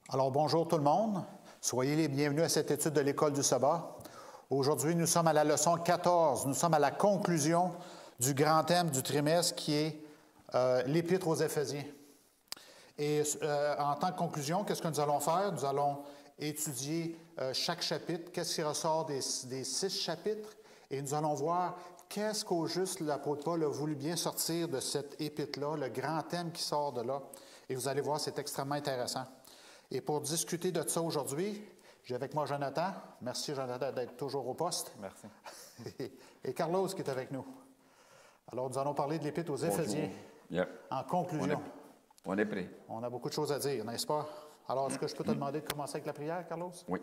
Alors, bonjour tout le monde. Soyez les bienvenus à cette étude de l'École du sabbat. Aujourd'hui, nous sommes à la leçon 14. Nous sommes à la conclusion du grand thème du trimestre qui est l'Épître aux Éphésiens. Et en tant que conclusion, qu'est-ce que nous allons faire? Nous allons étudier chaque chapitre, qu'est-ce qui ressort des 6 chapitres, et nous allons voir qu'est-ce qu'au juste l'apôtre Paul a voulu bien sortir de cette épître-là, le grand thème qui sort de là. Et vous allez voir, c'est extrêmement intéressant. Et pour discuter de ça aujourd'hui, j'ai avec moi Jonathan. Merci, Jonathan, d'être toujours au poste. Merci. Et Carlos qui est avec nous. Alors, nous allons parler de l'Épître aux Éphésiens. Yep. En conclusion. On est prêt. On a beaucoup de choses à dire, n'est-ce pas? Alors, est-ce que je peux te demander de commencer avec la prière, Carlos? Oui.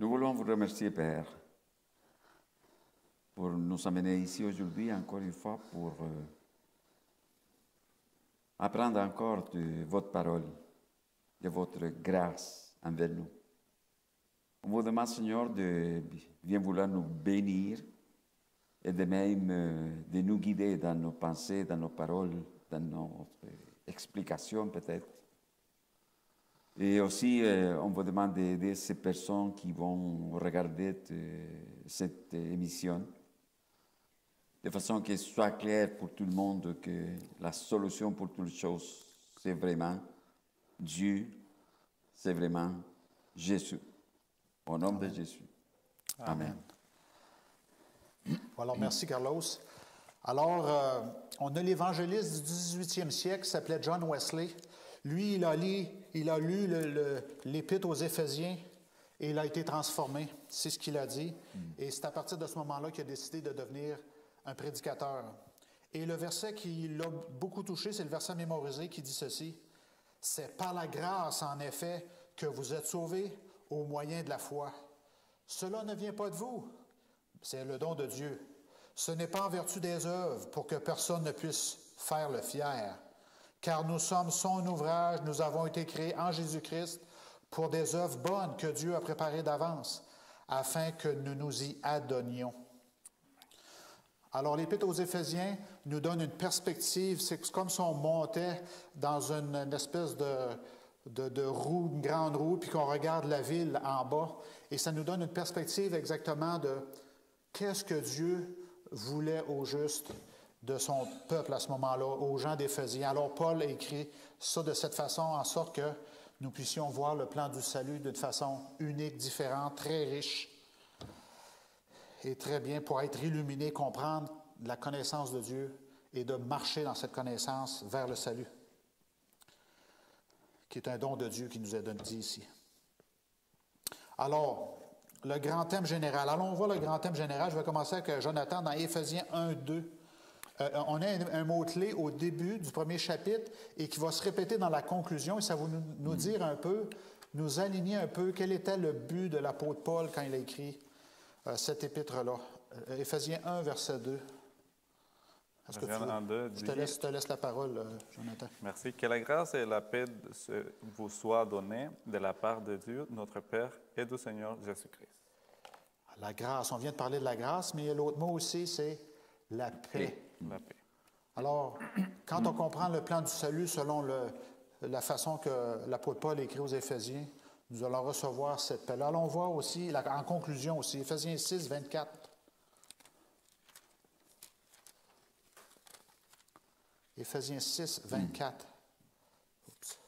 Nous voulons vous remercier, Père, pour nous amener ici aujourd'hui, encore une fois, pour apprendre encore de votre parole, de votre grâce envers nous. On vous demande, Seigneur, de bien vouloir nous bénir et de même de nous guider dans nos pensées, dans nos paroles, dans notre explication peut-être. Et aussi, on vous demande d'aider ces personnes qui vont regarder cette émission, de façon que ce soit clair pour tout le monde que la solution pour toutes choses, c'est vraiment Dieu, c'est vraiment Jésus. Au nom de Jésus. Amen. Alors, merci, Carlos. Alors, on a l'évangéliste du 18e siècle qui s'appelait John Wesley. Lui, il a lu l'Épître aux Éphésiens et il a été transformé. C'est ce qu'il a dit. Et c'est à partir de ce moment-là qu'il a décidé de devenir un prédicateur. Et le verset qui l'a beaucoup touché, c'est le verset mémorisé qui dit ceci. « C'est par la grâce, en effet, que vous êtes sauvés au moyen de la foi. Cela ne vient pas de vous, c'est le don de Dieu. Ce n'est pas en vertu des œuvres pour que personne ne puisse faire le fier. Car nous sommes son ouvrage, nous avons été créés en Jésus-Christ pour des œuvres bonnes que Dieu a préparées d'avance, afin que nous nous y adonnions. » Alors, l'Épître aux Éphésiens nous donne une perspective. C'est comme si on montait dans une espèce de roue, une grande roue, puis qu'on regarde la ville en bas. Et ça nous donne une perspective exactement de qu'est-ce que Dieu voulait au juste de son peuple à ce moment-là, aux gens d'Éphésiens. Alors, Paul a écrit ça de cette façon, en sorte que nous puissions voir le plan du salut d'une façon unique, différente, très riche. Et très bien pour être illuminé, comprendre la connaissance de Dieu et de marcher dans cette connaissance vers le salut, qui est un don de Dieu qui nous est donné ici. Alors, le grand thème général. Allons voir le grand thème général. Je vais commencer avec Jonathan dans Éphésiens 1, 2. On a un mot-clé au début du premier chapitre et qui va se répéter dans la conclusion et ça va nous dire un peu, nous aligner un peu quel était le but de l'apôtre Paul quand il a écrit cet épître-là. Éphésiens 1, verset 2. Est-ce que Éphésiens 1, 2 dit... Je te laisse la parole, Jonathan. Merci. Que la grâce et la paix vous soient données de la part de Dieu, notre Père, et du Seigneur Jésus-Christ. La grâce, on vient de parler de la grâce, mais l'autre mot aussi, c'est la paix. La paix. Alors, quand on comprend le plan du salut selon la façon que l'apôtre Paul écrit aux Éphésiens, nous allons recevoir cette paix. Allons voir aussi, en conclusion aussi, Éphésiens 6, 24. Éphésiens 6, 24. Oups.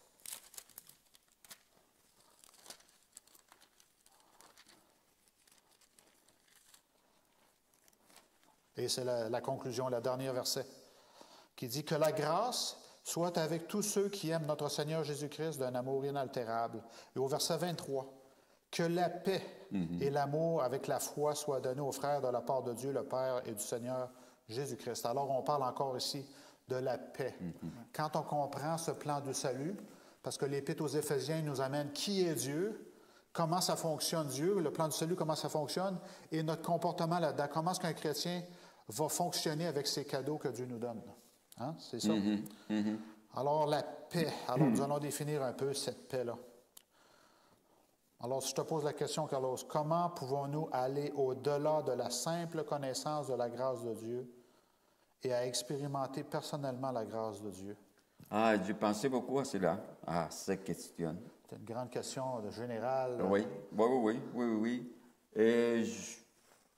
Et c'est la conclusion, le dernier verset, qui dit que la grâce soit avec tous ceux qui aiment notre Seigneur Jésus-Christ d'un amour inaltérable. Et au verset 23, que la paix et l'amour avec la foi soient donnés aux frères de la part de Dieu le Père et du Seigneur Jésus-Christ. Alors on parle encore ici de la paix. Quand on comprend ce plan du salut, parce que l'Épître aux Éphésiens nous amène qui est Dieu, comment ça fonctionne Dieu, le plan du salut, comment ça fonctionne, et notre comportement là-dedans, comment est-ce qu'un chrétien va fonctionner avec ces cadeaux que Dieu nous donne. Hein? C'est ça? Alors, la paix. Alors, nous allons définir un peu cette paix-là. Alors, si je te pose la question, Carlos, comment pouvons-nous aller au-delà de la simple connaissance de la grâce de Dieu et à expérimenter personnellement la grâce de Dieu? Ah, je pensais beaucoup à cela, à cette question. C'est une grande question générale. Oui, oui. Et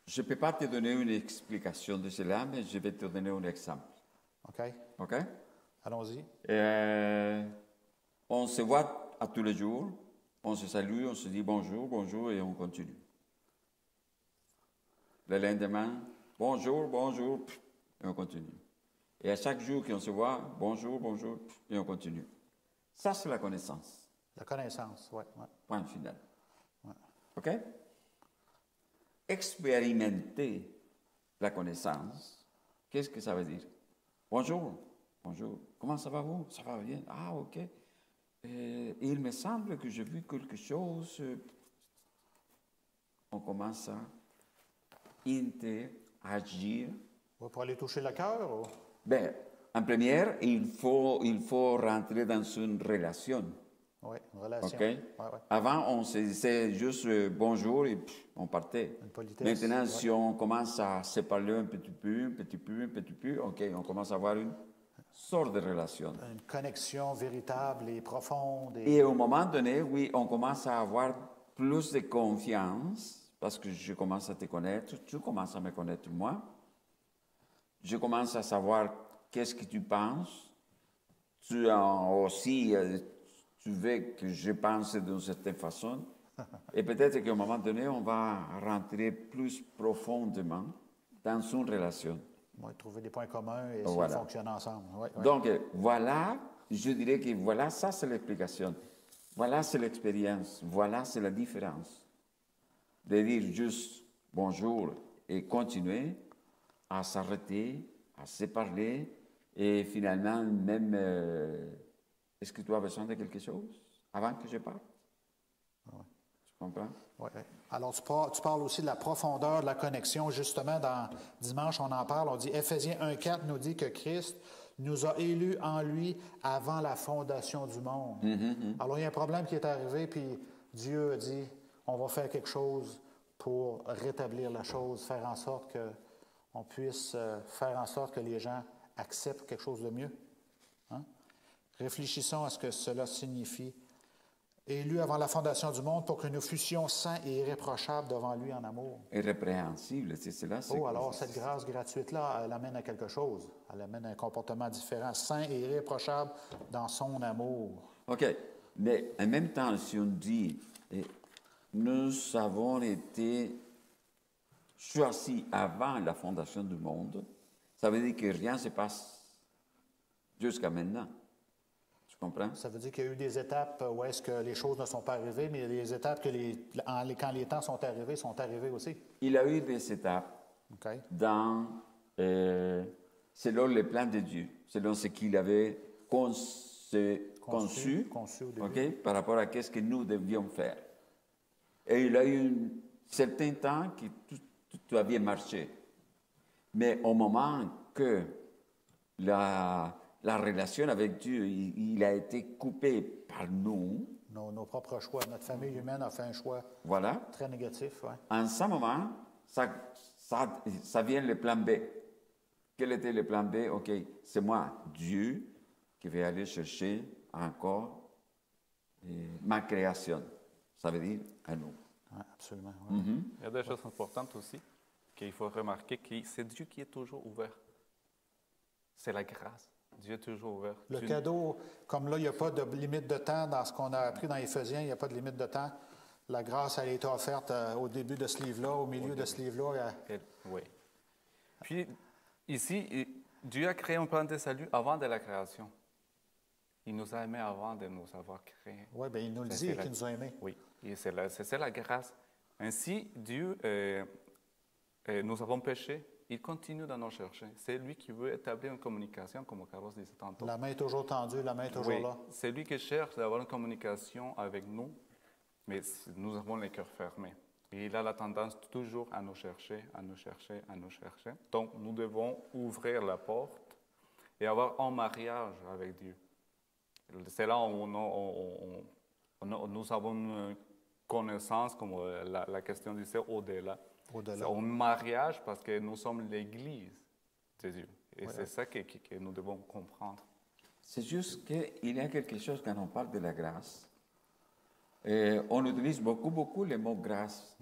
je ne peux pas te donner une explication de cela, mais je vais te donner un exemple. OK? OK? Allons-y. On se voit à tous les jours, on se salue, on se dit bonjour, et on continue. Le lendemain, bonjour, et on continue. Et à chaque jour qu'on se voit, bonjour, et on continue. Ça, c'est la connaissance. La connaissance, oui. Ouais. Point final. Ouais. OK? Expérimenter la connaissance, qu'est-ce que ça veut dire? Bonjour. Comment ça va vous? Ça va bien. Ah, OK. Il me semble que j'ai vu quelque chose. On commence à interagir. Ouais, pour aller toucher le cœur? Ou? Ben, en première, il faut rentrer dans une relation. Oui, une relation. OK? Ouais. Avant, on se disait juste bonjour et on partait. Une politesse. Maintenant, si on commence à se parler un petit peu, OK, on commence à avoir une sorte de relation. Une connexion véritable et profonde. Et au moment donné, oui, on commence à avoir plus de confiance parce que je commence à te connaître, tu commences à me connaître moi. Je commence à savoir qu'est-ce que tu penses. Tu as aussi, tu veux que je pense d'une certaine façon. Et peut-être qu'à un moment donné, on va rentrer plus profondément dans une relation. Oui, trouver des points communs et Voilà. fonctionner ensemble. Oui. Donc, voilà, je dirais que voilà, ça c'est l'explication. Voilà, c'est l'expérience. Voilà, c'est la différence. De dire juste bonjour et continuer à s'arrêter, à se parler et finalement même, est-ce que tu as besoin de quelque chose avant que je parte? Ouais. Tu comprends? Oui. Alors, tu parles aussi de la profondeur de la connexion. Justement, dans dimanche, on en parle. On dit, Éphésiens 1,4 nous dit que Christ nous a élus en lui avant la fondation du monde. Alors, il y a un problème qui est arrivé, puis Dieu a dit, on va faire quelque chose pour rétablir la chose, faire en sorte qu'on puisse faire en sorte que les gens acceptent quelque chose de mieux. Hein? Réfléchissons à ce que cela signifie. Élu avant la fondation du monde pour que nous fussions saints et irréprochables devant lui en amour. Irrépréhensible, c'est cela. Oh, alors cette grâce gratuite-là, elle amène à quelque chose. Elle amène à un comportement différent, saint et irréprochable dans son amour. OK. Mais en même temps, si on dit, nous avons été choisis avant la fondation du monde, ça veut dire que rien ne se passe jusqu'à maintenant. Tu comprends? Ça veut dire qu'il y a eu des étapes où est-ce que les choses ne sont pas arrivées, mais il y a des étapes que quand les temps sont arrivés aussi. Il y a eu des étapes Okay. dans, selon le plan de Dieu, selon ce qu'il avait conçu au début. okay, par rapport à ce que nous devions faire. Et il y a eu un certain temps que tout avait marché. Mais au moment que la relation avec Dieu, il a été coupé par nous. Nos propres choix. Notre famille humaine a fait un choix Voilà. très négatif. Ouais. En ce moment, ça vient le plan B. Quel était le plan B? OK, c'est moi, Dieu, qui vais aller chercher encore ma création. Ça veut dire à nous. Ouais, absolument. Ouais. Il y a des choses importantes aussi qu'il faut remarquer que c'est Dieu qui est toujours ouvert. C'est la grâce. Dieu est toujours ouvert. Le cadeau, comme là, il n'y a pas de limite de temps dans ce qu'on a appris dans Éphésiens, il n'y a pas de limite de temps. La grâce, elle a été offerte au début de ce livre-là, au milieu de ce livre-là. Oui. Puis, ici, Dieu a créé un plan de salut avant de la création. Il nous a aimés avant de nous avoir créés. Oui, bien, il nous le dit qu'il nous a aimés. Oui, et c'est la grâce. Ainsi, Dieu, nous avons péché, il continue de nous chercher. C'est lui qui veut établir une communication, comme Carlos disait tantôt. La main est toujours tendue, la main est toujours là. C'est lui qui cherche d'avoir une communication avec nous, mais nous avons les cœurs fermés. Et il a la tendance toujours à nous chercher, à nous chercher, à nous chercher. Donc, nous devons ouvrir la porte et avoir un mariage avec Dieu. C'est là où nous avons une connaissance, comme la question disait, au-delà. C'est un mariage parce que nous sommes l'Église de Dieu. Et c'est ça que nous devons comprendre. C'est juste qu'il y a quelque chose quand on parle de la grâce. On utilise beaucoup le mot grâce.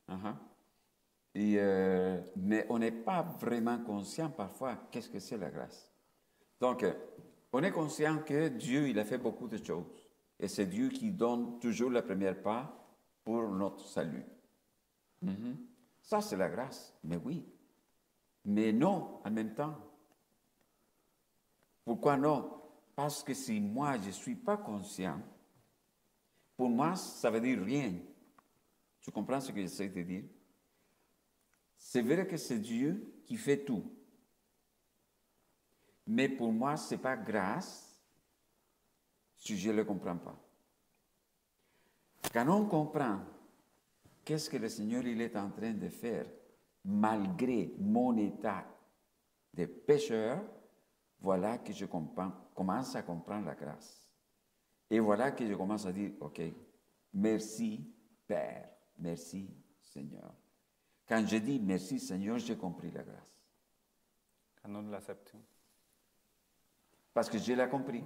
Uh-huh. Mais on n'est pas vraiment conscient parfois qu'est-ce que c'est la grâce. Donc, on est conscient que Dieu, il a fait beaucoup de choses. Et c'est Dieu qui donne toujours la première part pour notre salut. Ça, c'est la grâce. Mais oui. Mais non, en même temps. Pourquoi non? Parce que si moi, je ne suis pas conscient, pour moi, ça veut dire rien. Tu comprends ce que j'essaie de dire? C'est vrai que c'est Dieu qui fait tout. Mais pour moi, ce n'est pas grâce si je ne le comprends pas. Quand on comprend qu'est-ce que le Seigneur il est en train de faire, malgré mon état de pécheur, voilà que je commence à comprendre la grâce. Et voilà que je commence à dire, OK, merci Père, merci Seigneur. Quand je dis merci Seigneur, j'ai compris la grâce. Quand nous l'acceptons. Parce que je l'ai compris.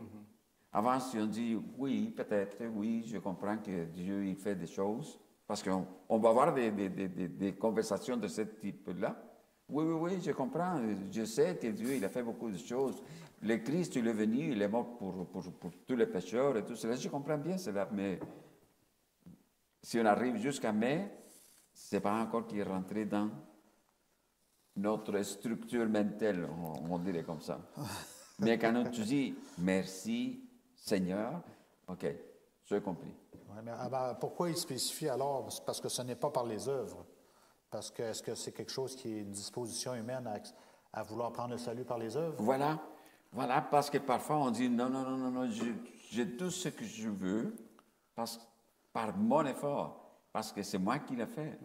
Avant, si on dit oui, peut-être, oui, je comprends que Dieu il fait des choses, parce qu'on va avoir des conversations de ce type-là. Oui, je comprends. Je sais que Dieu il a fait beaucoup de choses. Le Christ, il est venu, il est mort pour tous les pécheurs et tout cela. Je comprends bien cela, mais si on arrive jusqu'à mai, ce n'est pas encore qui est rentré dans notre structure mentale, on dirait comme ça. Mais quand tu dis merci Seigneur, OK, j'ai compris. Ouais, mais pourquoi il spécie alors? C'est parce que ce n'est pas par les œuvres. Parce que est-ce que c'est quelque chose qui est une disposition humaine à vouloir prendre le salut par les œuvres? Voilà, parce que parfois on dit non, j'ai tout ce que je veux par mon effort, parce que c'est moi qui l'ai fait.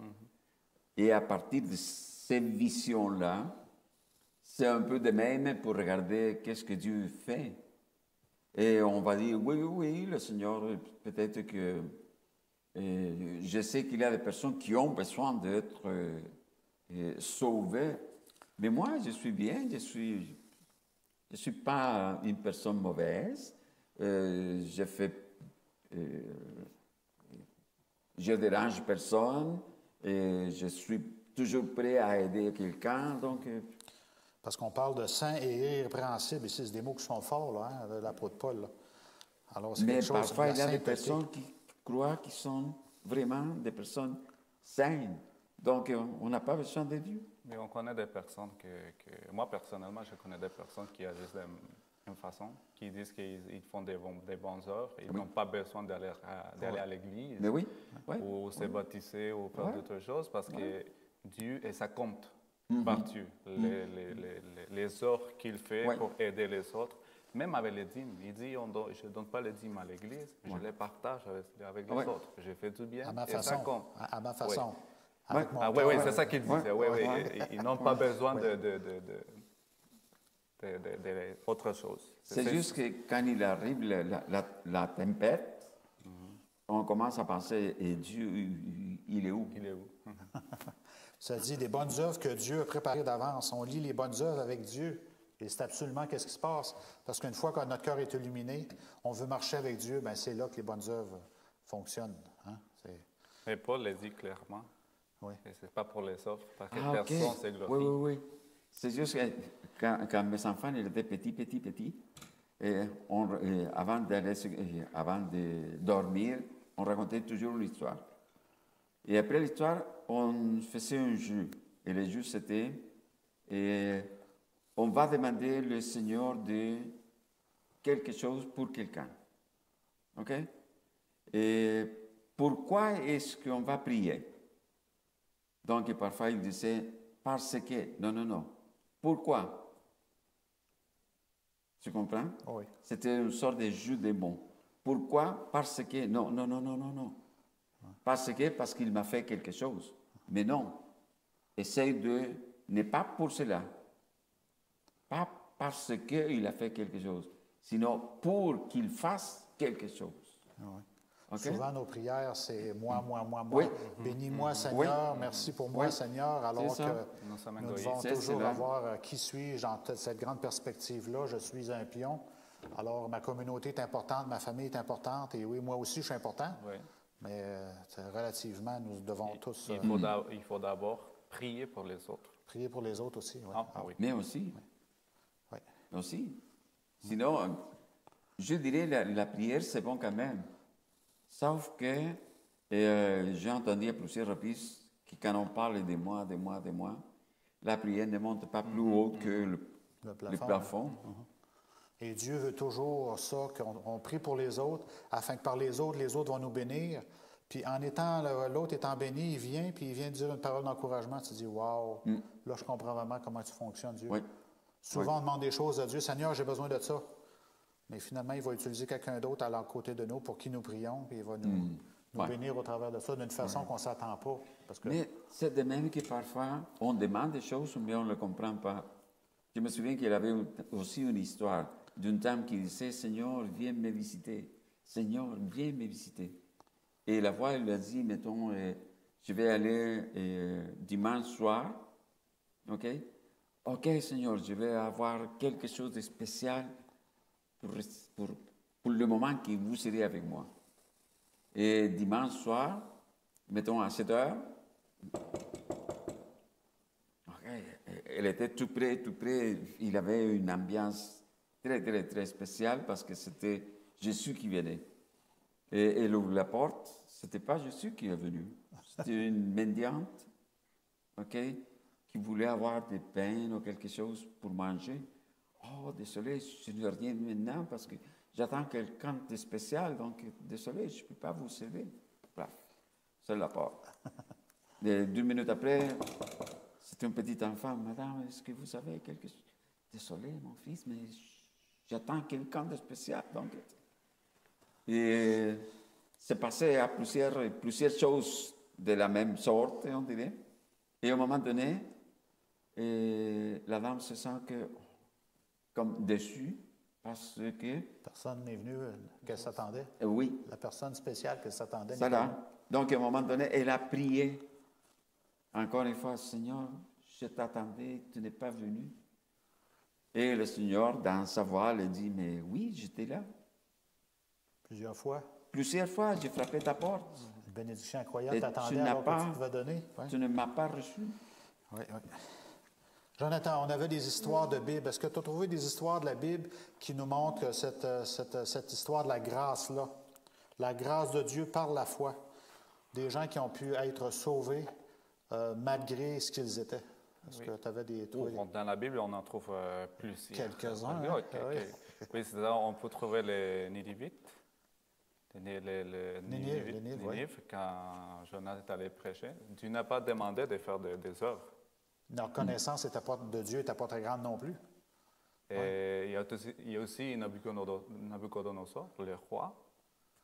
Et à partir de ces visions-là, c'est un peu de même pour regarder qu'est-ce que Dieu fait. Et on va dire, oui, le Seigneur, peut-être que je sais qu'il y a des personnes qui ont besoin d'être sauvées. Mais moi, je suis bien, je suis pas une personne mauvaise. Je dérange personne. Et je suis toujours prêt à aider quelqu'un. Donc, parce qu'on parle de saint et irrépréhensible, ici, c'est des mots qui sont forts, là, de l'apôtre Paul. Là. Alors, c'est mais quelque chose, parfois, il y a des sainteté. personnes qui croient qu'ils sont vraiment des personnes saines. Donc, on n'a pas besoin de Dieu. Mais on connaît des personnes moi, personnellement, je connais des personnes qui agissent d'une façon, qui disent qu'ils font des bonnes œuvres, ils n'ont pas besoin d'aller à l'église, mais oui. ou se baptiser, ou faire d'autres choses, parce que Dieu, et ça compte par Dieu, les œuvres qu'il fait pour aider les autres. Même avec les dîmes, il dit, je ne donne pas les dîmes à l'église, je les partage avec les autres. Je fais tout bien, à ma et façon, ça compte. à ma façon. Oui, c'est ça qu'il disait. Ils n'ont pas besoin d'autre chose. C'est juste que quand il arrive la tempête, on commence à penser, et Dieu, il est où? Il est où? Ça dit des bonnes œuvres que Dieu a préparées d'avance. On lit les bonnes œuvres avec Dieu. Et c'est absolument qu'est-ce qui se passe. Parce qu'une fois que notre cœur est illuminé, on veut marcher avec Dieu, bien c'est là que les bonnes œuvres fonctionnent. Hein? Et Paul le dit clairement. Oui. Et ce n'est pas pour les autres, parce que personne se glorifie. Oui. C'est juste que quand mes enfants ils étaient petits, et avant de dormir, on racontait toujours l'histoire. Et après l'histoire, on faisait un jeu. Et le jeu, c'était, on va demander le Seigneur de quelque chose pour quelqu'un. OK? Et pourquoi est-ce qu'on va prier? Donc, parfois, il disait, parce que, non. Pourquoi? Tu comprends? Oui. C'était une sorte de jeu de mots. Pourquoi? Parce que, non. Parce qu'il m'a fait quelque chose. Mais non. Essaye de, n'est pas pour cela. Pas parce qu'il a fait quelque chose, sinon pour qu'il fasse quelque chose. Oui. Okay? Souvent, nos prières, c'est moi. Oui. Bénis-moi, Seigneur. Merci pour moi, Seigneur. Alors que nous devons toujours avoir qui suis-je dans cette grande perspective-là. Je suis un pion. Alors, ma communauté est importante, ma famille est importante, et oui, moi aussi, je suis important. Oui. Mais relativement, nous devons tous Il faut d'abord prier pour les autres. prier pour les autres aussi. Oui. Ah, oui. Mais aussi, Oui. aussi. Sinon, je dirais la prière, c'est bon quand même. Sauf que j'ai entendu à plusieurs reprises que quand on parle de moi, la prière ne monte pas plus haut que le plafond. Et Dieu veut toujours ça, qu'on prie pour les autres, afin que par les autres vont nous bénir. Puis en étant, l'autre étant béni, il vient, puis il vient dire une parole d'encouragement. Tu dis, wow, là, je comprends vraiment comment tu fonctionnes, Dieu. Oui. Souvent, on demande des choses à Dieu. Seigneur, j'ai besoin de ça. Mais finalement, il va utiliser quelqu'un d'autre à leur côté de nous pour qui nous prions, puis il va nous bénir au travers de ça d'une façon qu'on ne s'attend pas. Parce que... Mais c'est de même que parfois, on demande des choses, mais on ne les comprend pas. Je me souviens qu'il y avait aussi une histoire d'une dame qui disait, Seigneur, viens me visiter. Seigneur, viens me visiter. Et la voix, elle lui a dit, mettons, je vais aller dimanche soir. OK? OK, Seigneur, je vais avoir quelque chose de spécial pour le moment que vous serez avec moi. Et dimanche soir, mettons à 7 heures, elle était tout près. Il avait une ambiance très, très, très spéciale parce que c'était Jésus qui venait. Et elle ouvre la porte, ce n'était pas Jésus qui est venu. C'était une mendiante, OK, qui voulait avoir des pains ou quelque chose pour manger. Oh, désolé, je ne veux rien maintenant parce que j'attends quelqu'un de spécial, donc désolé, je ne peux pas vous servir. Bref, c'est la porte. Et 2 minutes après, c'était un petit enfant. Madame, est-ce que vous avez quelque chose? Désolé, mon fils, mais j'attends quelqu'un de spécial. Donc, et c'est passé à plusieurs choses de la même sorte, on dirait. Et à un moment donné, la dame se sent comme déçue parce que... Personne n'est venu qu'elle s'attendait. Oui. La personne spéciale qu'elle s'attendait. Ça là. Donc, à un moment donné, elle a prié. Encore une fois, Seigneur, je t'attendais, tu n'es pas venu. Et le Seigneur, dans sa voix, lui dit, mais oui, j'étais là. Plusieurs fois. Plusieurs fois, j'ai frappé ta porte. Une bénédiction incroyable, Et t'attendais alors que tu devais donner. Ouais. Tu ne m'as pas reçu. Oui, oui. Jonathan, on avait des histoires de Bible. Est-ce que tu as trouvé des histoires de la Bible qui nous montrent cette histoire de la grâce-là? La grâce de Dieu par la foi. Des gens qui ont pu être sauvés malgré ce qu'ils étaient. Est-ce que tu avais des... Dans la Bible, on en trouve plusieurs. Quelques-uns. Oui, oui, c'est ça. On peut trouver les Ninivites. Les Ninives, quand Jonas est allé prêcher. Dieu n'a pas demandé de faire des œuvres. Leur connaissance de Dieu n'était pas très grande non plus. Et il y a aussi Nabucodonosor, le roi,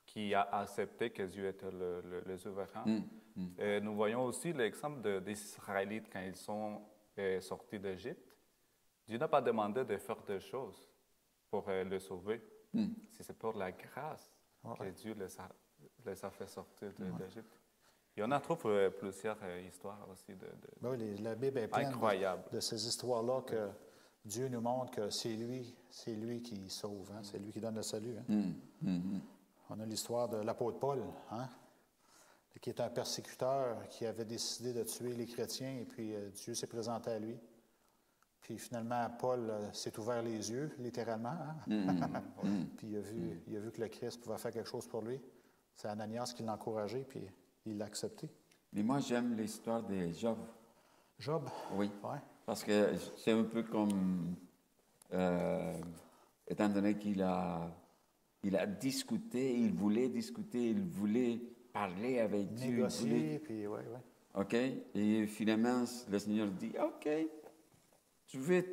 qui a accepté que Dieu était le souverain. Et nous voyons aussi l'exemple des Israélites quand ils sont sortis d'Égypte. Dieu n'a pas demandé de faire des choses pour les sauver. C'est pour la grâce que Dieu les a fait sortir d'Égypte. Il y en a trouve plusieurs histoires aussi oui, la Bible est pleine de ces histoires-là que Dieu nous montre que c'est lui qui sauve, hein? C'est lui qui donne le salut. Hein? On a l'histoire de l'apôtre Paul, hein? Qui est un persécuteur qui avait décidé de tuer les chrétiens et puis Dieu s'est présenté à lui. Puis finalement, Paul s'est ouvert les yeux, littéralement. Hein? Puis il a vu que le Christ pouvait faire quelque chose pour lui. C'est Ananias qui l'a encouragé, puis il l'a accepté. Mais moi, j'aime l'histoire de Job. Job? Oui. Ouais. Parce que c'est un peu comme, étant donné qu'il a discuté, il voulait discuter, il voulait parler avec Dieu. Négocier, puis oui. OK? Et finalement, le Seigneur dit, OK, tu veux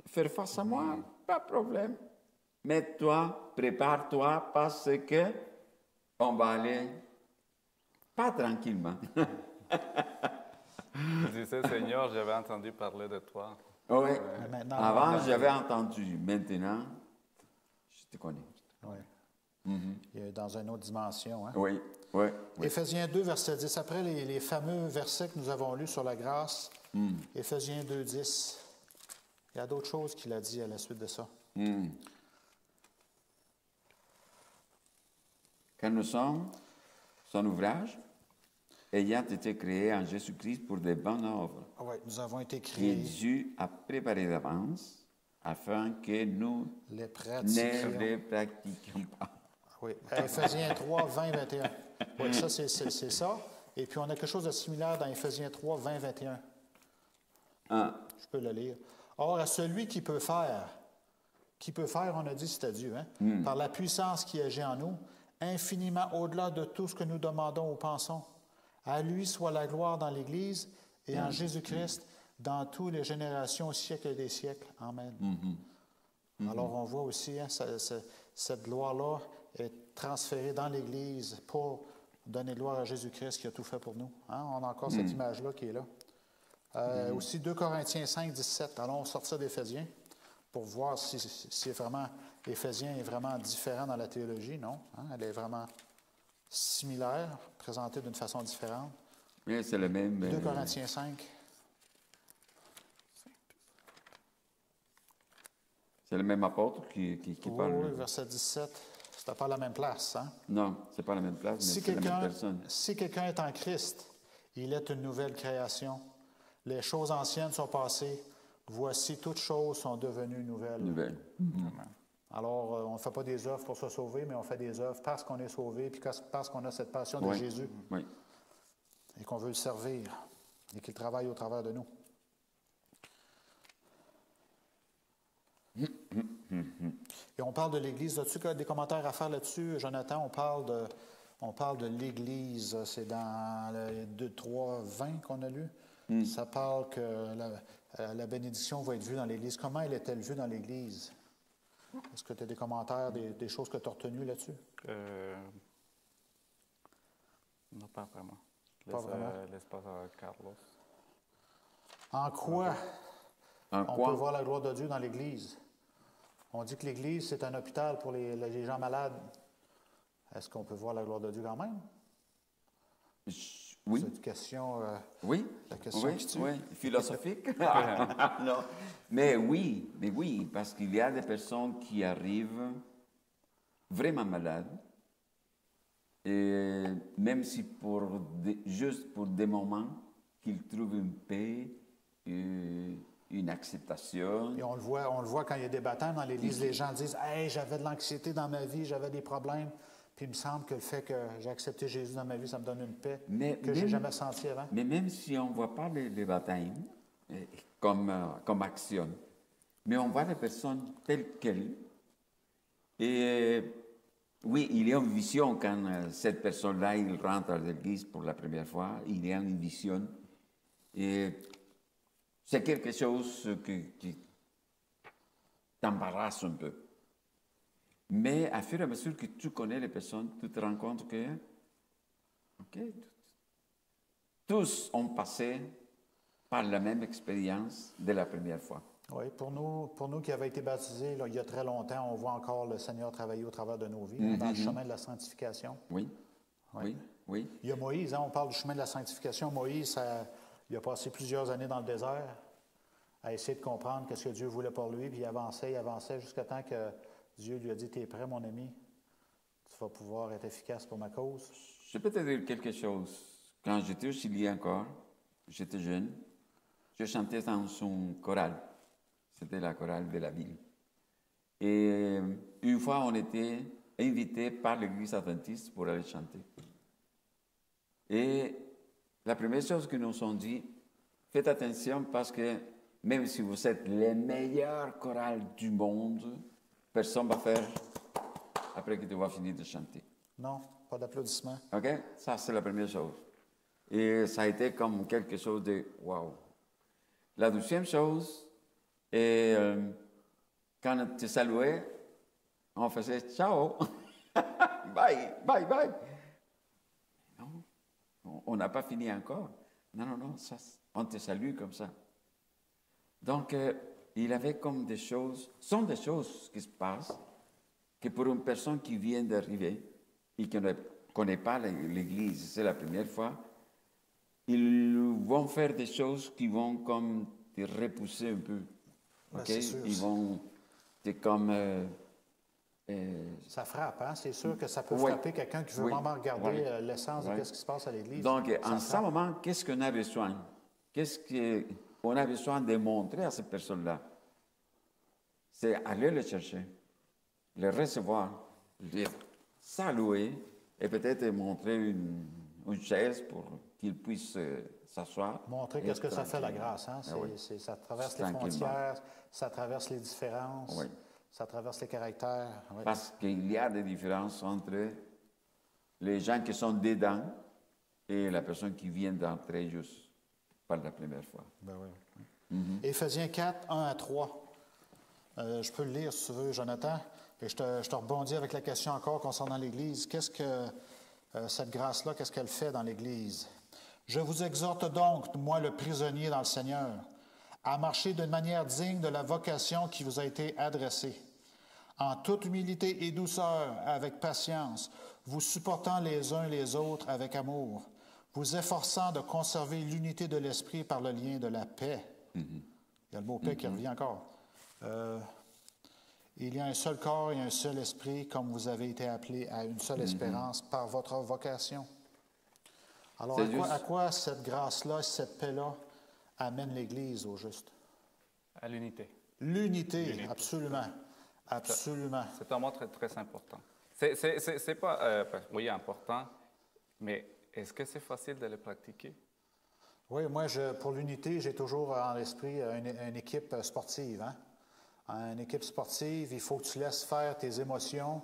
faire face à moi? Pas de problème. Mais toi, prépare-toi parce que on va aller pas tranquillement. Je disais, Seigneur, j'avais entendu parler de toi. Oui. Avant, j'avais entendu. Maintenant, je te connais. Oui. Il est dans une autre dimension. Hein? Oui. Éphésiens 2, verset 10. Après les fameux versets que nous avons lus sur la grâce, Éphésiens 2, 10. Il y a d'autres choses qu'il a dit à la suite de ça. car nous sommes son ouvrage, ayant été créés en Jésus-Christ pour de bonnes œuvres, Oui, nous avons été que créés, Dieu a préparées d'avance, afin que nous les ne pratiquions. les pratiquions pas. Oui, Éphésiens 3, 20, 21. Oui, ça, c'est ça. Et puis, on a quelque chose de similaire dans Éphésiens 3, 20, 21. Je peux le lire. Or, à celui qui peut faire, on a dit, c'est à Dieu, hein? Par la puissance qui agit en nous, infiniment au-delà de tout ce que nous demandons ou pensons. À lui soit la gloire dans l'Église et en Jésus-Christ dans toutes les générations au siècle des siècles. Amen. Alors, on voit aussi, hein, cette gloire-là est transférée dans l'Église pour donner gloire à Jésus-Christ qui a tout fait pour nous. Hein? On a encore cette image-là qui est là. Aussi 2 Corinthiens 5, 17. Allons sortir d'Éphésiens pour voir si vraiment Éphésiens est vraiment différent dans la théologie. Non, hein? Elle est vraiment similaire, présentée d'une façon différente. Oui, c'est le même. 2 Corinthiens 5. C'est le même apôtre qui parle. Oui, verset 17. C'était pas la même place. Hein? Non, c'est pas la même place, mais c'est la même personne. Si quelqu'un est en Christ, il est une nouvelle création. Les choses anciennes sont passées. Voici, toutes choses sont devenues nouvelles. Nouvelle. Alors, on ne fait pas des œuvres pour se sauver, mais on fait des œuvres parce qu'on est sauvé, puis parce qu'on a cette passion de Jésus Oui. et qu'on veut le servir et qu'il travaille au travers de nous. Et on parle de l'Église. As-tu des commentaires à faire là-dessus, Jonathan? On parle de l'Église. C'est dans le 2, 3, 20 qu'on a lu. Ça parle que la bénédiction va être vue dans l'Église. Comment elle est-elle vue dans l'Église? Est-ce que tu as des commentaires, des choses que tu as retenues là-dessus? Non, pas vraiment. Pas vraiment. L'espace à Carlos. En quoi En on quoi? peut voir la gloire de Dieu dans l'Église? On dit que l'Église, c'est un hôpital pour les gens malades. Est-ce qu'on peut voir la gloire de Dieu quand même? Oui. C'est une question, Oui. la question qui tue. Oui. Philosophique. Non. Mais oui, parce qu'il y a des personnes qui arrivent vraiment malades, et même si juste pour des moments, qu'ils trouvent une paix, une acceptation. Et on le voit quand il y a des baptêmes dans l'Église, les gens disent « Hey, j'avais de l'anxiété dans ma vie, j'avais des problèmes. » Puis il me semble que le fait que j'ai accepté Jésus dans ma vie, ça me donne une paix que je n'ai jamais sentie avant. Mais même si on ne voit pas les baptêmes comme action, mais on voit les personnes telles qu'elles. Et oui, il y a une vision quand cette personne-là, il rentre à l'église pour la première fois, il y a une vision. Et c'est quelque chose qui t'embarrasse un peu. Mais à fur et à mesure que tu connais les personnes, tu te rends compte que tous ont passé par la même expérience de la première fois. Oui, pour nous qui avons été baptisés là, il y a très longtemps, on voit encore le Seigneur travailler au travers de nos vies, dans le chemin de la sanctification. Oui, Oui. oui. Il y a Moïse, hein, on parle du chemin de la sanctification. Moïse, il a passé plusieurs années dans le désert à essayer de comprendre ce que Dieu voulait pour lui, puis il avançait jusqu'à temps que Dieu lui a dit « Tu es prêt, mon ami? Tu vas pouvoir être efficace pour ma cause. » Je peux te dire quelque chose. Quand j'étais au Chili encore, j'étais jeune, je chantais dans son chorale. C'était la chorale de la ville. Et une fois, on était invités par l'église adventiste pour aller chanter. Et la première chose qu'ils nous ont dit, faites attention parce que même si vous êtes les meilleurs chorales du monde, personne ne va faire après que tu vas finir de chanter. Non, pas d'applaudissements. OK? Ça, c'est la première chose. Et ça a été comme quelque chose de wow. La deuxième chose, et quand tu saluais, on faisait ciao, bye, bye, bye. Non, on n'a pas fini encore. Non, ça, on te salue comme ça. Donc, il avait comme des choses, sont des choses qui se passent, que pour une personne qui vient d'arriver et qui ne connaît pas l'Église, c'est la première fois, ils vont faire des choses qui vont comme te repousser un peu. Ben, Okay? c'est sûr. Ils vont te comme Ça frappe, hein? C'est sûr que ça peut Oui. frapper quelqu'un qui veut Oui. vraiment regarder Oui. l'essence Oui. de ce qui se passe à l'Église. Donc, Ça en ce frappe. moment, qu'est-ce qu'on a besoin? Qu'est-ce qu'on a besoin de montrer à ces personnes-là? C'est aller les chercher, les recevoir, les saluer et peut-être montrer une chaise pour qu'ils puissent s'asseoir. Montrer et qu'est-ce que être ça fait la tranquilles. grâce. Hein? Ah oui. Ça traverse les Tranquillement. frontières, ça traverse les différences, Oui. ça traverse les caractères. Oui. Parce qu'il y a des différences entre les gens qui sont dedans et la personne qui vient d'entrer juste par la première fois. Ben oui. Éphésiens 4, 1 à 3. Je peux le lire si tu veux, Jonathan. Et je te rebondis avec la question encore concernant l'Église. Qu'est-ce que cette grâce-là, qu'est-ce qu'elle fait dans l'Église? Je vous exhorte donc, moi le prisonnier dans le Seigneur, à marcher d'une manière digne de la vocation qui vous a été adressée, en toute humilité et douceur, avec patience, vous supportant les uns les autres avec amour, vous efforçant de conserver l'unité de l'esprit par le lien de la paix. Il y a le mot paix qui revient encore. Il y a un seul corps et un seul esprit, comme vous avez été appelés à une seule espérance par votre vocation. Alors, à quoi cette grâce-là, cette paix-là amène l'Église au juste? À l'unité. L'unité, absolument. Absolument. C'est un mot très, très important. C'est pas, oui, important, mais est-ce que c'est facile de le pratiquer? Oui, moi, pour l'unité, j'ai toujours en l'esprit une équipe sportive. Hein? Une équipe sportive, il faut que tu laisses faire tes émotions.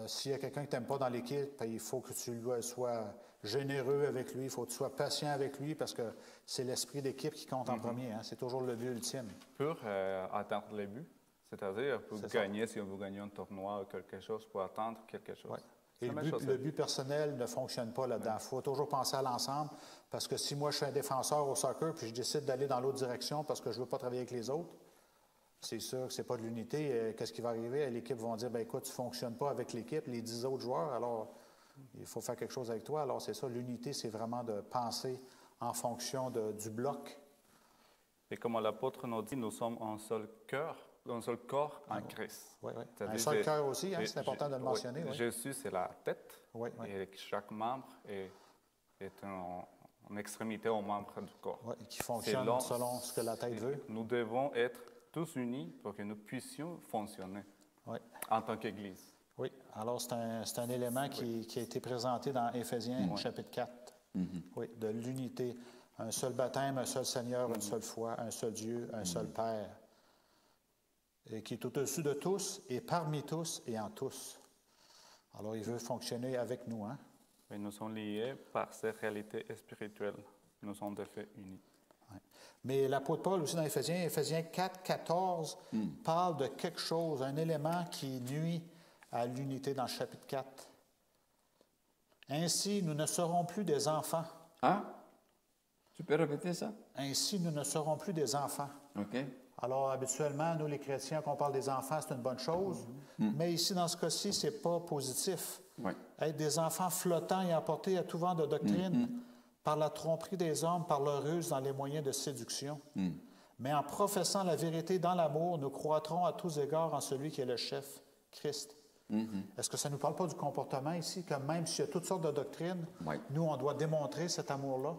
S'il y a quelqu'un que tu n'aimes pas dans l'équipe, il faut que tu sois généreux avec lui, il faut que tu sois patient avec lui parce que c'est l'esprit d'équipe qui compte en premier. Hein? C'est toujours le but ultime. Pour atteindre les buts, c'est-à-dire pour gagner, si on veut gagner un tournoi ou quelque chose, pour atteindre quelque chose. Ouais. Et le but personnel ne fonctionne pas là-dedans. Il faut toujours penser à l'ensemble parce que si moi je suis un défenseur au soccer puis je décide d'aller dans l'autre direction parce que je ne veux pas travailler avec les autres, c'est sûr que ce n'est pas de l'unité. Qu'est-ce qui va arriver? L'équipe va dire, bien écoute, tu ne fonctionnes pas avec l'équipe, les 10 autres joueurs, alors il faut faire quelque chose avec toi. Alors c'est ça, l'unité, c'est vraiment de penser en fonction du bloc. Et comme l'apôtre nous dit, nous sommes un seul cœur, un seul corps en Christ. Oui, oui. Un seul cœur aussi, hein, c'est important de le mentionner. Oui. Jésus, c'est la tête, et chaque membre est une extrémité au membre du corps. Oui, qui fonctionne selon ce que la tête veut. Nous devons être tous unis pour que nous puissions fonctionner en tant qu'Église. Oui, alors c'est un élément qui a été présenté dans Éphésiens chapitre 4. Oui, de l'unité. Un seul baptême, un seul Seigneur, une seule foi, un seul Dieu, un seul Père. Et qui est au-dessus de tous et parmi tous et en tous. Alors, il veut fonctionner avec nous. Hein? Et nous sommes liés par ces réalités spirituelles. Nous sommes de fait unis. Ouais. Mais l'apôtre Paul aussi dans Éphésiens 4, 14, parle de quelque chose, un élément qui nuit à l'unité dans le chapitre 4. Ainsi, nous ne serons plus des enfants. Ah? Tu peux répéter ça? Ainsi, nous ne serons plus des enfants. OK. Alors, habituellement, nous, les chrétiens, quand on parle des enfants, c'est une bonne chose. Mais ici, dans ce cas-ci, ce n'est pas positif. Oui. Être des enfants flottants et emportés à tout vent de doctrine par la tromperie des hommes, par leur ruse dans les moyens de séduction. Mais en professant la vérité dans l'amour, nous croîtrons à tous égards en celui qui est le chef, Christ. Est-ce que ça ne nous parle pas du comportement ici, que même s'il y a toutes sortes de doctrines, nous, on doit démontrer cet amour-là?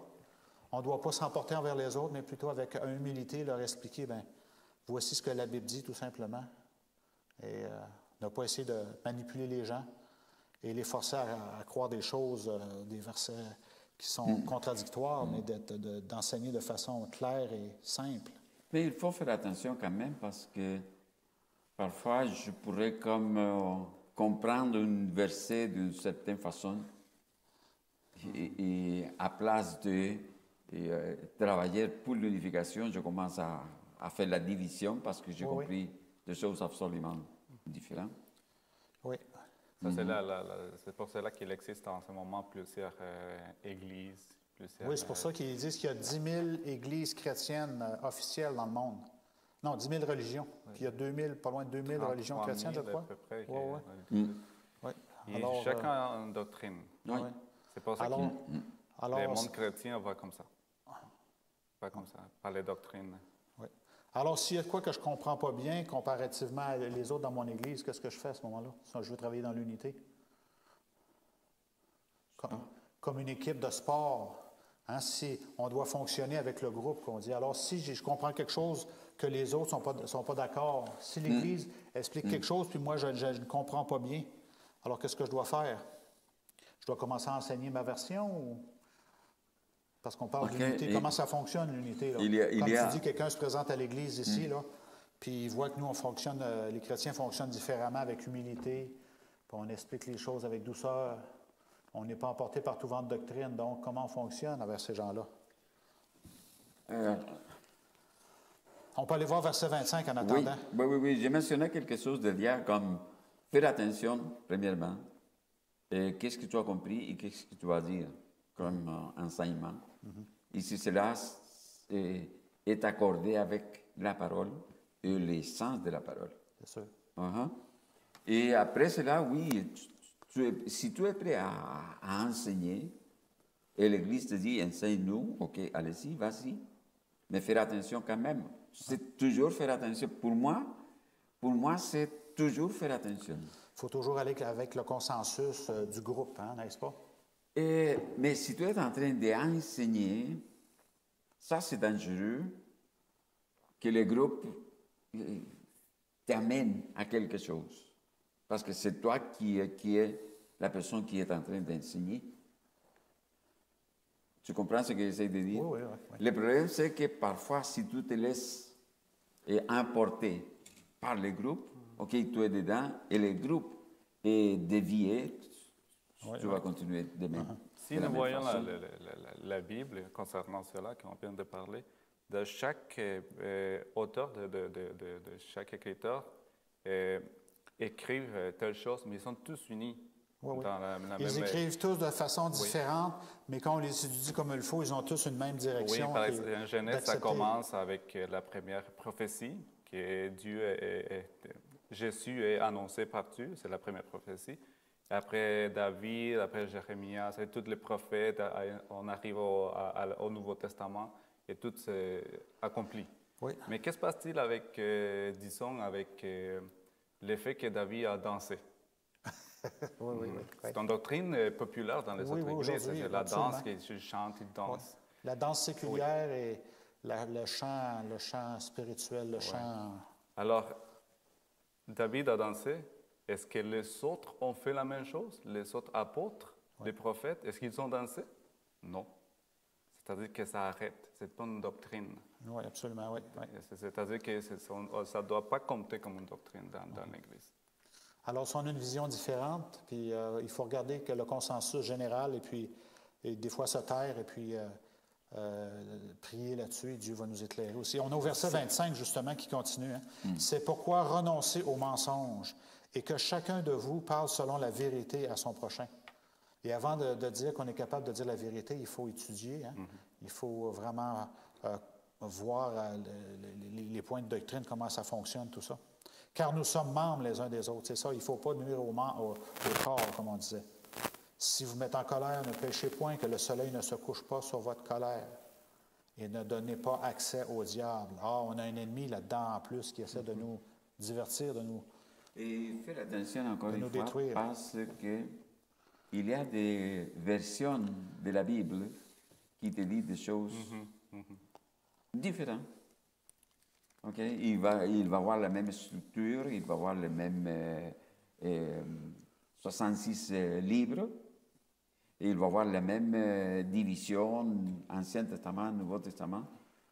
On ne doit pas s'emporter envers les autres, mais plutôt avec humilité leur expliquer, bien, voici ce que la Bible dit, tout simplement. Et ne pas essayer de manipuler les gens et les forcer à croire des choses, des versets qui sont contradictoires, mais d'enseigner de façon claire et simple. Mais il faut faire attention quand même parce que parfois je pourrais comme comprendre un verset d'une certaine façon et à place de travailler pour l'unification, je commence à faire la division parce que j'ai compris des choses absolument différentes. Oui. C'est pour cela qu'il existe en ce moment plusieurs églises. Oui, c'est pour ça qu'ils disent qu'il y a 10 000 églises chrétiennes officielles dans le monde. Non, 10 000 religions. Puis il y a 2000, pas loin de 2000 religions chrétiennes, je crois. À peu près. Oui. Alors, chacun a une doctrine. Oui. C'est pour ça que le monde chrétien va comme ça. Pas comme ça, par les doctrines. Oui. Alors, s'il y a de quoi que je ne comprends pas bien comparativement à les autres dans mon Église, qu'est-ce que je fais à ce moment-là? Si je veux travailler dans l'unité. Comme une équipe de sport. Hein, si on doit fonctionner avec le groupe, qu'on dit. Alors, si je comprends quelque chose que les autres ne sont pas d'accord, si l'Église explique quelque chose, puis moi, je ne comprends pas bien, alors qu'est-ce que je dois faire? Je dois commencer à enseigner ma version ou... Parce qu'on parle d'unité. Comment ça fonctionne, l'unité? Comme tu dis, quelqu'un se présente à l'Église ici, là, puis il voit que nous, on fonctionne, les chrétiens fonctionnent différemment avec humilité, puis on explique les choses avec douceur. On n'est pas emporté par tout vent de doctrine. Donc, comment on fonctionne avec ces gens-là? On peut aller voir verset 25 en attendant. Oui. J'ai mentionné quelque chose de bien comme faire attention, premièrement, et qu'est-ce que tu as compris et qu'est-ce que tu vas dire comme enseignement. Et si cela est accordé avec la parole et le sens de la parole. C'est sûr. Et après cela, oui, si tu es prêt à enseigner, et l'Église te dit, enseigne-nous, ok, allez-y, vas-y, mais faire attention quand même. C'est toujours faire attention. Pour moi, c'est toujours faire attention. Il faut toujours aller avec le consensus du groupe, hein, n'est-ce pas? Mais si tu es en train d'enseigner, ça c'est dangereux, que le groupe t'amène à quelque chose. Parce que c'est toi qui est la personne qui est en train d'enseigner. Tu comprends ce que j'essaie de dire? Oui. Le problème, c'est que parfois, si tu te laisses emporter par le groupe, ok, tu es dedans, et le groupe est dévié, tu vas continuer de même. Si nous voyons la Bible concernant cela qu'on vient de parler, de chaque auteur, de chaque écriteur, écrivent telle chose, mais ils sont tous unis. Dans la même... Ils écrivent tous de façon différente, mais quand on les étudie comme il faut, ils ont tous une même direction. Oui, par exemple, en Genèse, ça commence avec la première prophétie, qui est Jésus est annoncé par Dieu, c'est la première prophétie. Après David, après Jérémie, c'est tous les prophètes, on arrive au Nouveau Testament et tout s'est accompli. Oui. Mais qu'est-ce qui se passe-t-il avec, disons, avec le fait que David a dansé? Oui. C'est une doctrine populaire dans les autres églises. C'est la danse qu'ils chantent, ils dansent. La danse séculière et le chant spirituel, le chant... Alors, David a dansé. Est-ce que les autres ont fait la même chose? Les autres apôtres, les prophètes, est-ce qu'ils ont dansé? Non. C'est-à-dire que ça arrête. C'est pas une doctrine. Oui, absolument, oui. C'est-à-dire que ça ne doit pas compter comme une doctrine dans l'Église. Alors, si on a une vision différente, puis il faut regarder que le consensus général, et des fois se taire, et puis prier là-dessus, et Dieu va nous éclairer aussi. On a au verset 25, justement, qui continue. Hein? C'est pourquoi renoncer au mensonge, et que chacun de vous parle selon la vérité à son prochain. Et avant de dire qu'on est capable de dire la vérité, il faut étudier. Hein? Il faut vraiment voir les points de doctrine, comment ça fonctionne, tout ça. Car nous sommes membres les uns des autres. C'est ça, il ne faut pas nuire au corps, comme on disait. Si vous mettez en colère, ne péchez point, que le soleil ne se couche pas sur votre colère. Et ne donnez pas accès au diable. Ah, on a un ennemi là-dedans en plus qui essaie de nous divertir, de nous... Et faites attention encore une fois, détruire. Parce que il y a des versions de la Bible qui te disent des choses différentes. Okay? Il va avoir la même structure, il va avoir les mêmes 66 livres, et il va avoir la même division, Ancien Testament, Nouveau Testament,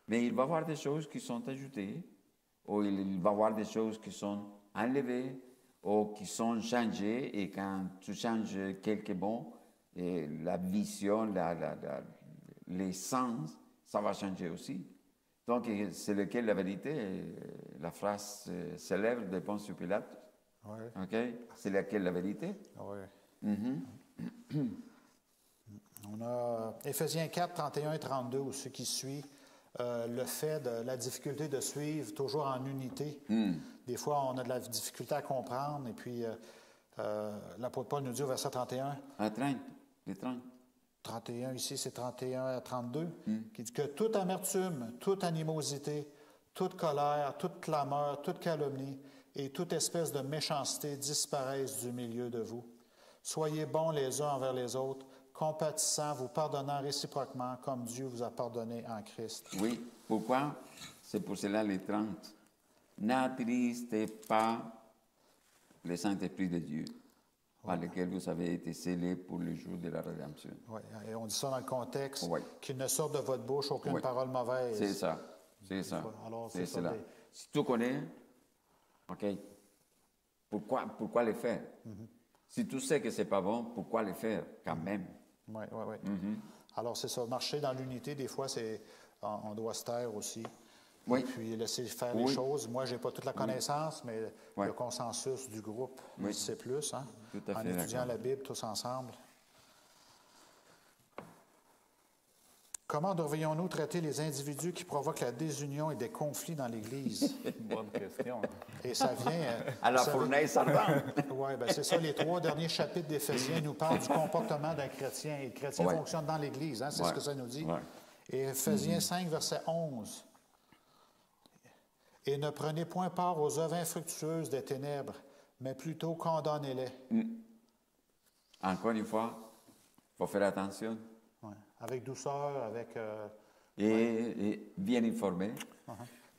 mais il va avoir des choses qui sont ajoutées, ou il va avoir des choses qui sont enlevées, ou qui sont changées, et quand tu changes quelque bon, et la vision, les sens, ça va changer aussi. Donc, c'est lequel la vérité? La phrase célèbre de Ponce Pilate. Oui. Okay? C'est laquelle la vérité? Oui. On a Éphésiens 4, 31 et 32, ou ce qui suit, le fait de la difficulté de suivre toujours en unité. Des fois, on a de la difficulté à comprendre, et puis l'apôtre Paul nous dit au verset 31... À 30, les 30. 31 ici, c'est 31 à 32, qui dit que toute amertume, toute animosité, toute colère, toute clameur, toute calomnie et toute espèce de méchanceté disparaissent du milieu de vous. Soyez bons les uns envers les autres, compatissants, vous pardonnant réciproquement comme Dieu vous a pardonné en Christ. Oui, pourquoi? C'est pour cela les 30. N'attristez pas le Saint-Esprit de Dieu, par lequel vous avez été scellés pour le jour de la rédemption. Oui, et on dit ça dans le contexte, Oui. qu'il ne sorte de votre bouche aucune Oui. parole mauvaise. C'est ça, c'est ça. Alors, C'est c'est ça, cela. mais- Si tu connais, OK, pourquoi le faire? Si tu sais que c'est pas bon, pourquoi le faire quand même? Oui, oui, oui. Alors, c'est ça. Marcher dans l'unité, des fois, on doit se taire aussi. Oui. Et puis laisser faire les Oui. choses. Moi, je n'ai pas toute la connaissance, mais Oui. le consensus du groupe, Oui. c'est plus. Hein? Tout à En fait étudiant d'accord. la Bible tous ensemble. Comment devrions-nous traiter les individus qui provoquent la désunion et des conflits dans l'Église? Bonne question. Et ça vient... À la ça vient- fournaise ardente. Oui, ben c'est ça. Les 3 derniers chapitres d'Éphésiens nous parlent du comportement d'un chrétien. Et le chrétien Ouais. fonctionne dans l'Église, hein, c'est Ouais. ce que ça nous dit. Ouais. Et Éphésiens 5, verset 11. Et ne prenez point part aux œuvres infructueuses des ténèbres, mais plutôt condamnez-les. Encore une fois, il faut faire attention Ouais. Avec douceur, avec... et bien informer,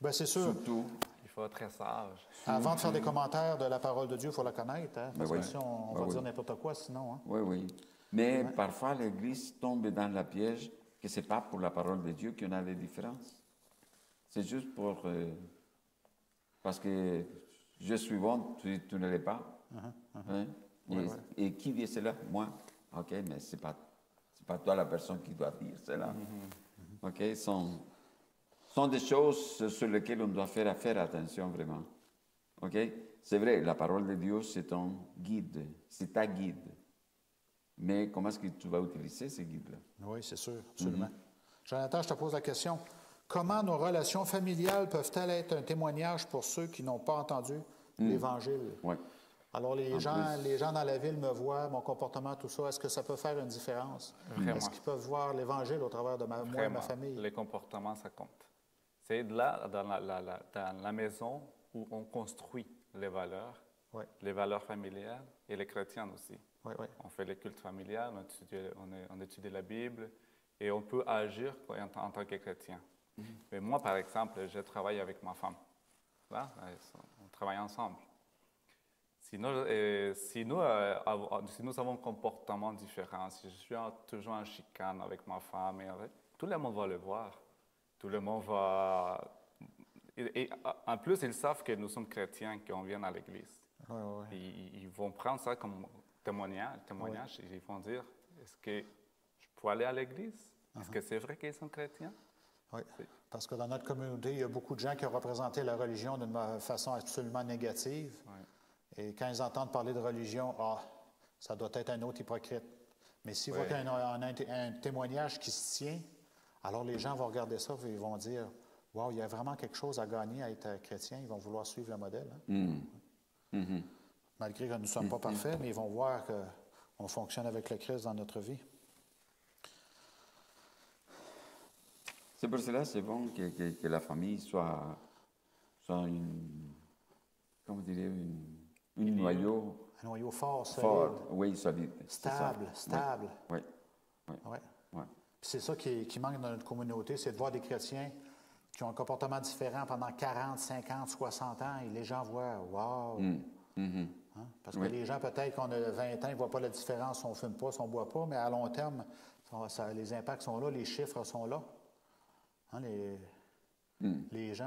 Ben, c'est sûr. surtout. Il faut être très sage. Avant de faire des commentaires de la parole de Dieu, il faut la connaître. Hein, parce Ben que oui. si on Ben va oui. dire n'importe quoi, sinon... Hein. Oui, oui. Mais parfois, l'Église tombe dans la piège que ce n'est pas pour la parole de Dieu qu'on a les différences. C'est juste pour... parce que je suis bon, tu ne l'es pas. Hein? Et qui dit cela? Moi. OK, mais c'est pas toi la personne qui doit dire cela. OK, sont des choses sur lesquelles on doit faire attention vraiment. OK? C'est vrai, la parole de Dieu, c'est ton guide, c'est ta guide. Mais comment est-ce que tu vas utiliser ce guide-là? Oui, c'est sûr, absolument. Jonathan, je te pose la question. Comment nos relations familiales peuvent-elles être un témoignage pour ceux qui n'ont pas entendu l'Évangile? Oui. Alors, les En gens, plus. les gens dans la ville me voient, mon comportement, tout ça. Est-ce que ça peut faire une différence? Vraiment. Est-ce qu'ils peuvent voir l'Évangile au travers de moi et ma Vraiment, famille? les comportements, ça compte. C'est là, dans la maison, où on construit Oui, les valeurs familiales et les chrétiennes aussi. oui, oui. On fait les cultes familiales, on étudie la Bible et on peut agir en tant que chrétien. Mais moi, par exemple, je travaille avec ma femme. Là, on travaille ensemble. Si nous avons un comportement différent, si je suis toujours en chicane avec ma femme, tout le monde va le voir. Tout le monde va... Et en plus, ils savent que nous sommes chrétiens, qu'on vient à l'Église. Oui, oui, oui. Ils vont prendre ça comme témoignage et ils vont dire, est-ce que je peux aller à l'Église? Est-ce que c'est vrai qu'ils sont chrétiens? Oui, parce que dans notre communauté, il y a beaucoup de gens qui ont représenté la religion d'une façon absolument négative. Oui. Et quand ils entendent parler de religion, ça doit être un autre hypocrite. Mais s'ils voient qu'il y a un témoignage qui se tient, alors les gens vont regarder ça et ils vont dire, « Wow, il y a vraiment quelque chose à gagner à être chrétien. » Ils vont vouloir suivre le modèle. Hein. Malgré que nous ne sommes pas parfaits, mais ils vont voir qu'on fonctionne avec le Christ dans notre vie. C'est pour cela c'est bon que la famille soit comment dire, un noyau Un noyau fort, solide, fort, oui, solide. c'est ça. stable. Oui, oui, Ouais. oui. Puis c'est ça qui manque dans notre communauté, c'est de voir des chrétiens qui ont un comportement différent pendant 40, 50, 60 ans et les gens voient « Wow! Hein? Parce que les gens, peut-être qu'on a 20 ans, ils ne voient pas la différence si on ne fume pas, si on ne boit pas, mais à long terme, les impacts sont là, les chiffres sont là. Hein,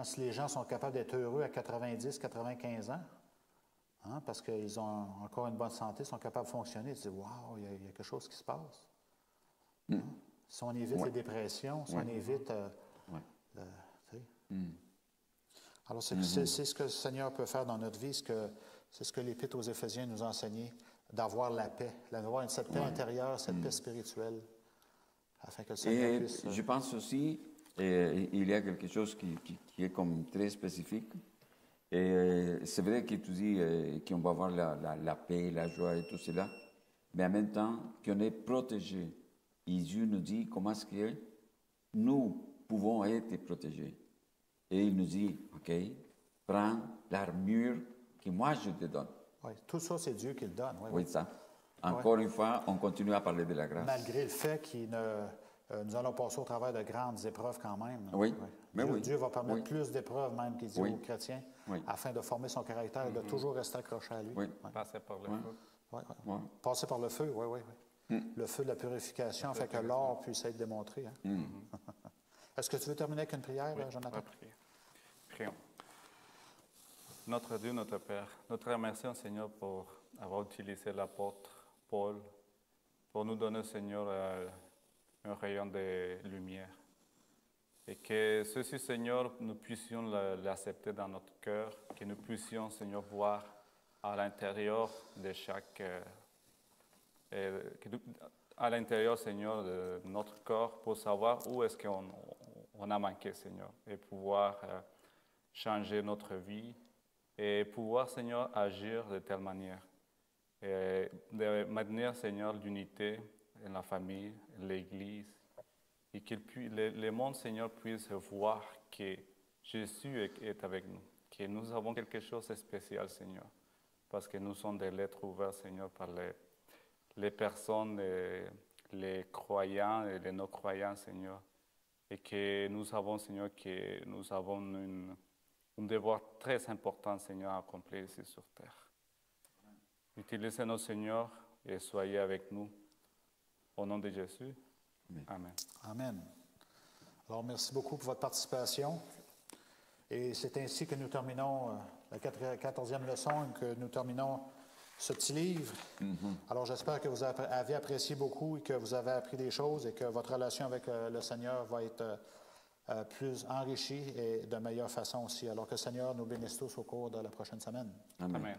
si les gens sont capables d'être heureux à 90, 95 ans, hein, parce qu'ils ont encore une bonne santé, sont capables de fonctionner, tu dis « Wow, il y a quelque chose qui se passe. Hein? Si on évite les dépressions, si on évite... tu sais. Alors, c'est ce que le Seigneur peut faire dans notre vie, c'est ce que l'Épître aux Éphésiens nous a enseigné, d'avoir la paix, d'avoir cette paix intérieure, cette paix spirituelle, afin que le Seigneur Et puisse... je pense aussi, il y a quelque chose qui est comme très spécifique. Et c'est vrai que tu dis qu'on va avoir la paix, la joie et tout cela, mais en même temps qu'on est protégé. Et Dieu nous dit comment est-ce que nous pouvons être protégés. Et il nous dit, OK, prends l'armure que moi je te donne. Oui, tout ça, c'est Dieu qui le donne. Oui, Oui, ça. Encore une fois, on continue à parler de la grâce. Malgré le fait que nous allons passer au travers de grandes épreuves quand même. Oui, mais Dieu, oui. Dieu va permettre Oui. plus d'épreuves même qu'il dit Oui. aux chrétiens, Oui. afin de former son caractère et de toujours rester accroché à lui. Oui. Passer par le Ouais. feu. Oui, oui. Ouais. Passer par le feu, oui, oui, oui. Le feu de la purification, afin que l'or puisse être démontré. Hein. Est-ce que tu veux terminer avec une prière, Jonathan? On va prier. Prions. Notre Dieu, notre Père, nous te remercions, Seigneur, pour avoir utilisé l'apôtre Paul pour nous donner, Seigneur, un rayon de lumière. Et que ceci, Seigneur, nous puissions l'accepter dans notre cœur, que nous puissions, Seigneur, voir à l'intérieur de chaque... à l'intérieur, Seigneur, de notre corps pour savoir où est-ce qu'on a manqué, Seigneur, et pouvoir changer notre vie et pouvoir, Seigneur, agir de telle manière. Et de maintenir, Seigneur, l'unité dans la famille, l'Église, et que le monde, Seigneur, puisse voir que Jésus est avec nous, que nous avons quelque chose de spécial, Seigneur, parce que nous sommes des lettres ouvertes, Seigneur, par les personnes, les croyants et les non-croyants, Seigneur, et que nous avons, Seigneur, que nous avons un devoir très important, Seigneur, à accomplir ici sur terre. Utilisez-nous, Seigneur, et soyez avec nous. Au nom de Jésus. Amen. Amen. Alors, merci beaucoup pour votre participation. Et c'est ainsi que nous terminons la 14e leçon, que nous terminons ce petit livre. Alors, j'espère que vous avez apprécié beaucoup et que vous avez appris des choses et que votre relation avec le Seigneur va être plus enrichie et de meilleure façon aussi. Alors que le Seigneur nous bénisse tous au cours de la prochaine semaine. Amen. Amen.